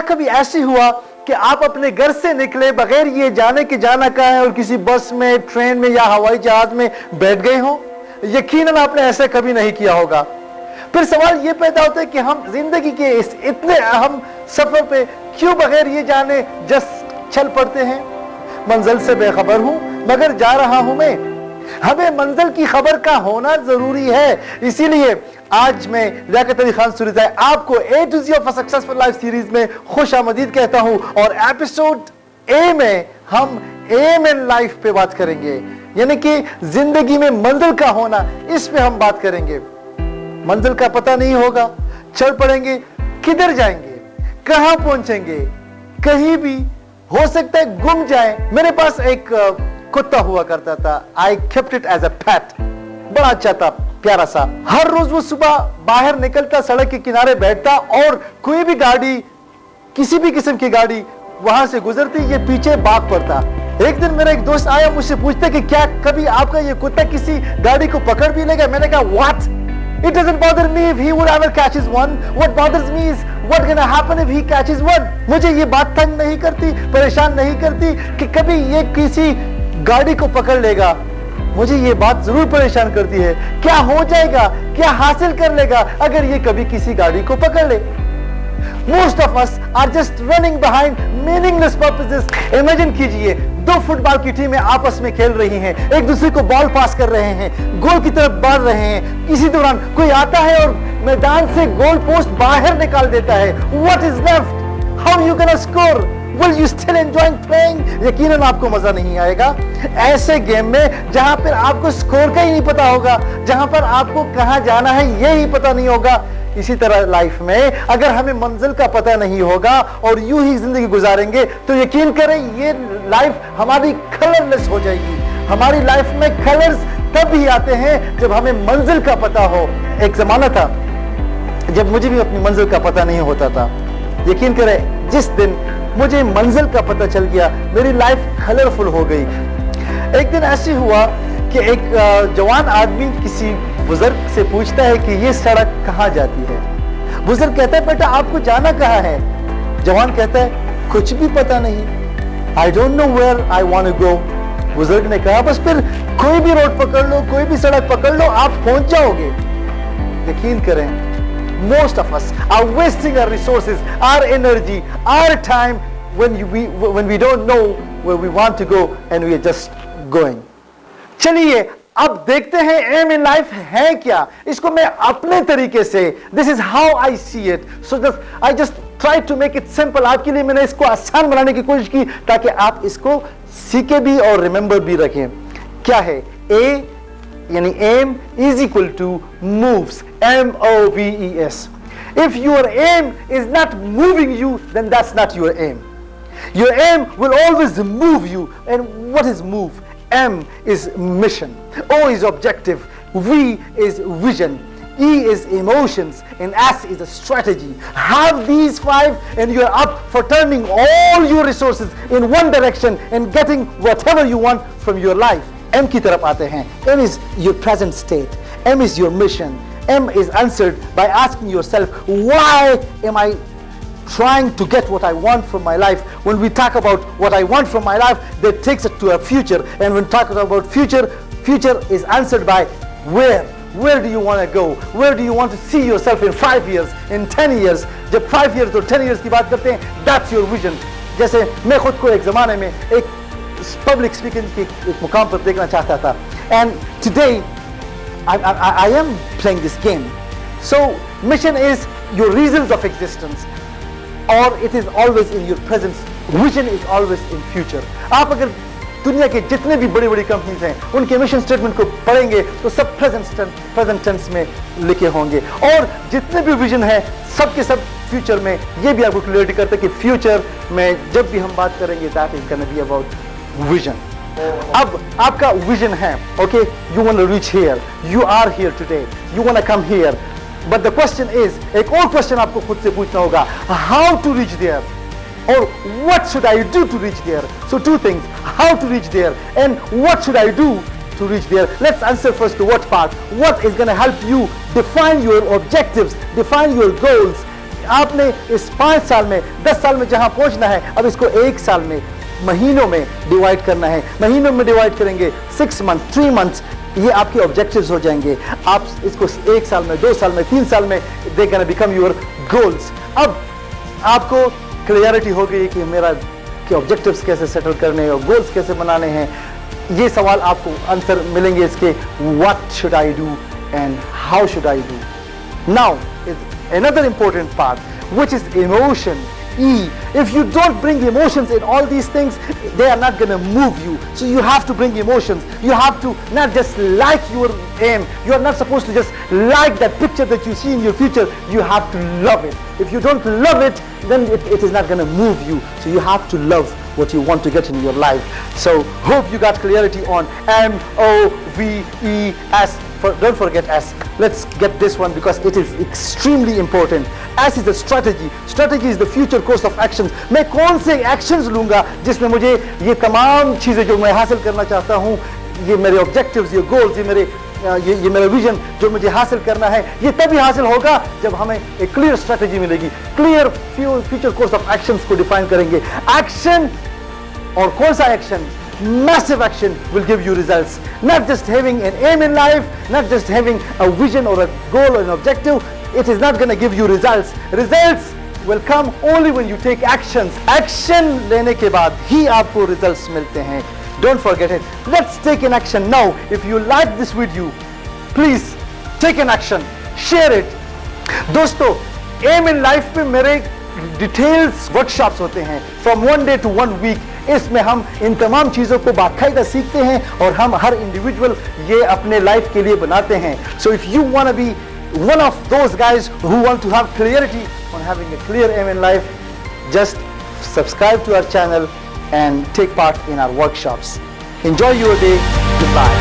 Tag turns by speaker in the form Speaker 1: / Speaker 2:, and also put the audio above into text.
Speaker 1: कभी ऐसी हुआ कि आप अपने घर से निकले बगैर ये जाने कि जाना कहाँ है और किसी बस में, ट्रेन में या हवाई जहाज में बैठ गए हो? यकीनन आपने ऐसा कभी नहीं किया होगा। फिर सवाल ये पैदा होता है कि हम जिंदगी के इस इतने अहम सफर पे क्यों बगैर ये जाने जस्ट चल पड़ते हैं? मंजिल से बेखबर हूं मगर जा रहा हूं मैं। हमें मंजिल की खबर का होना जरूरी है। इसीलिए आज मैं लियाकत अली खान सूरीज़ाई आपको A to Z of a successful life series में खुश आमदीद कहता हूं और एपिसोड A में हम एम इन लाइफ पे बात करेंगे, यानी कि जिंदगी में मंजिल का होना, इस पे हम बात करेंगे। मंजिल का पता नहीं होगा, चल पड़ेंगे, किधर जाएंगे, कहां पहुंचेंगे, कहीं भी हो सकता है गुम जाए। मेरे पास एक कुत्ता हुआ करता था, I kept it as a pet, बड़ा अच्छा था, प्यारा सा। हर रोज वो सुबह बाहर निकलता, सड़क के किनारे बैठता और कोई भी गाड़ी, किसी भी किस्म की गाड़ी वहां से गुजरती, ये पीछे भाग पड़ता। एक दिन मेरा एक दोस्त आया, मुझसे पूछता कि क्या कभी आपका ये कुत्ता किसी गाड़ी को पकड़ भी लेगा? मैंने कहा what, it doesn't bother me if he would ever catches one. What bothers me is what gonna happen if he catches one. मुझे ये बात तंग नहीं करती, परेशान नहीं करती कि कभी ये किसी गाड़ी को पकड़ लेगा। मुझे ये बात जरूर परेशान करती है, क्या हो जाएगा, क्या हासिल कर लेगा अगर ये कभी किसी गाड़ी को पकड़ ले। Most of us are just running behind meaningless purposes. Imagine कीजिए, दो फुटबॉल की टीमें आपस में खेल रही हैं, एक दूसरे को बॉल पास कर रहे हैं, गोल की तरफ बढ़ रहे हैं। इसी दौरान कोई आता है और मैदान से गोल पोस्ट बाहर निकाल देता है। What is left? How you gonna score? Will you still enjoying playing? यकीनन आपको मजा नहीं आएगा ऐसे गेम में जहां पर आपको स्कोर का ही नहीं पता होगा, जहां पर आपको कहां जाना है ये ही पता नहीं होगा। इसी तरह लाइफ में अगर हमें मंजिल का पता नहीं होगा और यूं ही जिंदगी गुजारेंगे तो यकीन करें ये लाइफ हमारी कलरलेस हो जाएगी। हमारी लाइफ में कलर्स तब ही आते हैं जब हमें मंजिल का पता हो। एक जमाना था जब मुझे भी अपनी मंजिल का पता नहीं होता था। यकीन करें जिस दिन मुझे मंजिल का पता चल गया मेरी लाइफ कलरफुल हो गई। एक दिन ऐसे हुआ कि एक जवान आदमी किसी बुजुर्ग से पूछता है कि ये सड़क कहाँ जाती है। बुजुर्ग कहता है बेटा आपको जाना कहाँ है? जवान कहता है कुछ भी पता नहीं, I don't know where I want to go. बुजुर्ग ने कहा बस फिर कोई भी रोड पकड़ लो, कोई भी सड़क पकड़ लो, आप पहुंच जाओगे। यकीन करें most of us are wasting our resources, our energy, our time when we don't know where we want to go and we are just going. चलिए अब देखते हैं एम इन लाइफ है क्या। इसको मैं अपने तरीके से, this is how I see it, so I just try to make it simple. आपके लिए मैंने इसको आसान बनाने की कोशिश की ताकि आप इसको सीखे भी और रिमेंबर भी रखें। क्या है? ए यानी M is equal to moves, MOVES. If your aim is not moving you, then that's not your aim. Your aim will always move you. And what is move? M is mission, O is objective, V is vision, E is emotions, and S is a strategy. Have these five and you are up for turning all your resources in one direction and getting whatever you want from your life. M की तरफ आते हैं। M is your present state. M is your mission. M is answered by asking yourself, why am I trying to get what I want from my life? When we talk about what I want from my life, that takes it to a future. And when talking about future, future is answered by where. Where do you want to go? Where do you want to see yourself in 5 years, in 10 years? जब 5 years और 10 years की बात करते हैं, that's your vision. जैसे मैं खुद को एक ज़माने में एक पब्लिक स्पीकिंग के एक मुकाम पर देखना चाहता था। And today, I am playing this game. So, mission is your reasons of existence, or it is always in your presence. Vision is always in future. आप अगर दुनिया के जितने भी बड़ी बड़ी कंपनीज हैं उनके मिशन स्टेटमेंट को पढ़ेंगे तो सब प्रेजेंट टेंस में लिखे होंगे, और जितने भी विजन है सब के सब फ्यूचर में। ये भी आपको क्लियरिटी करते हैं कि फ्यूचर में जब भी हम बात करेंगे that is gonna be about vision. अब आपका विजन है, okay, you want to reach here, you are here today, you want to come here, but the question is, एक और क्वेश्चन आपको खुद से पूछना होगा, how to reach there, or what should I do to reach there? So two things, how to reach there and what should I do to reach there. Let's answer first the what part. What is going to help you define your objectives, define your goals, आपने इस 5 साल में 10 साल में जहां पहुंचना है, अब इसको 1 साल में महीनों में डिवाइड करना है। महीनों में डिवाइड करेंगे, 6 मंथ 3 मंथ्स, ये आपके ऑब्जेक्टिव्स हो जाएंगे। आप इसको 1 साल में 2 साल में 3 साल में they can become your goals. अब आपको क्लियरिटी हो गई कि मेरा के ऑब्जेक्टिव्स कैसे सेटल करने और गोल्स कैसे बनाने हैं। ये सवाल आपको आंसर मिलेंगे इसके, what should I do and how should I do. Now another important part, which is emotion. E. If you don't bring emotions in all these things, they are not going to move you. So you have to bring emotions. You have to not just like your aim. You are not supposed to just like that picture that you see in your future. You have to love it. If you don't love it, then it is not going to move you. So you have to love what you want to get in your life. So hope you got clarity on MOVES. Don't forget S. Let's get this one because it is extremely important. S is the strategy. Strategy is the future course of actions. मैं कौन से actions लूंगा जिसमें मुझे ये तमाम चीजें जो मैं हासिल करना चाहता हूँ, ये मेरे objectives, ये goals, ये मेरा विजन जो मुझे हासिल करना है, ये तभी हासिल होगा जब हमें एक क्लियर स्ट्रेटेजी मिलेगी। Clear future course of actions को डिफाइन करेंगे। एक्शन, और कौन सा action? Massive action will give you results. Not just having an aim in life, not just having a vision or a goal or an objective, it is not going to give you results. Results will come only when you take actions. Action लेने के बाद ही आपको results मिलते हैं. Don't forget it. Let's take an action now. If you like this video, please take an action. Share it. दोस्तों, aim in life पे मेरे details workshops होते हैं फ्रॉम 1 day to 1 week। इसमें हम इन तमाम चीज़ों को बाकायदा सीखते हैं और हम हर इंडिविजुअल ये अपने लाइफ के लिए बनाते हैं। So if you want to be one of those guys who want to have clarity on having a clear aim in life, just subscribe to our channel and take part in our workshops. Enjoy your day. Goodbye.